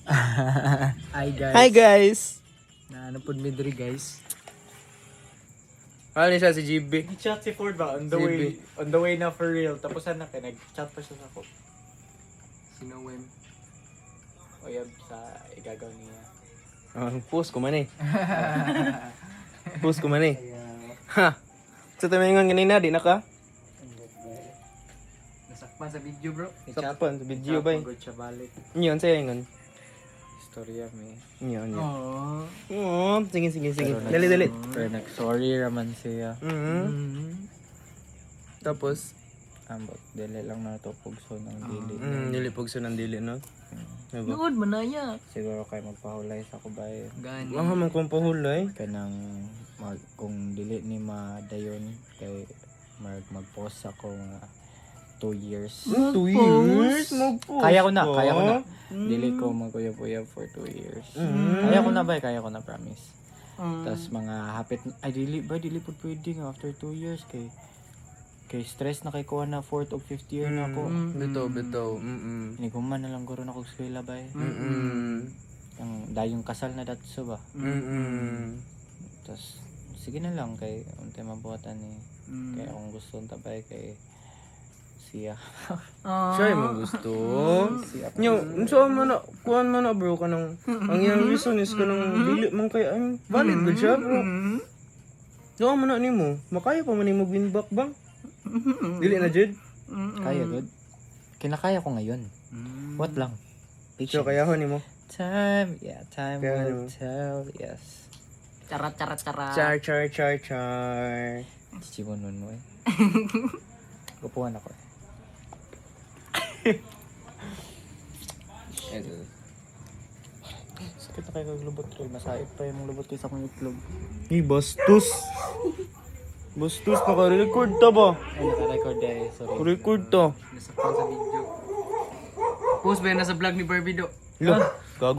Hi guys. Hi guys! Na ano po midri guys. Ano siya si GB? Chat si Ford ba? On CB. the way na for real. Tapos na kaya nag-chat pa siya sa ako. Sino Wem? O yab sa igagaw niya. Post ko man eh. Post ko man eh. Ha! Sa tamingon kanina, di na ka? Nasakpan sa video bro. Sakpan, sa video ba eh. Pagod siya balik. Yun, sa'yo yun. Storya me. Yun. Oh. Oo, sige. Pero Dali. Pero nag-sorry raman siya. Tapos, Ambot, dili lang na ito pugso ng dili. nilipog sa nandili, no? Diba? Nood manaya. Siguro kay magpahulay sa kubay. Gani. Mga man kong pahulay. Kanang kung dili ni madayon kay mag-post ako nga 2 years. 2 years? Mag-post Kaya ko na. Dili ko maguyab-uyab for 2 years. Kaya ko na ba? Kaya ko na, promise. Tapos mga hapit, dili po pwede nga after 2 years kay stress na kay kuha na 4th o 5th year na ako. Bitaw. Iniguman na lang guro na kong eskwela ba eh. Ang dayong kasal na datso ba. Tapos sige na lang kay untay mabuhatan ni. Kaya akong gusto tabay kay siya. Siya yung gusto. Nyo, so man na, kuhan man na bro ka nang, ang iyang reason is ka nang dili man kaya, valid ba siya bro? So man na ni mo, makaya pa man ni mo win back bang? Dili na jud? Kaya good. Kinakaya ko ngayon. What lang? So kaya ho ni mo? Time Kaya will ano? tell, yes. Charat. Char. Chichibon mo eh. Gupuan ako eh. Sakit na kayo kaglubot ko. Masait pa yung lubot ko sa akong itlog. Bastos, naka-record ta ba? Ay, naka-record eh. Sorry. Record ta. Nasakpan sa video. Post ba yan na sa vlog ni Barbie do? Lo,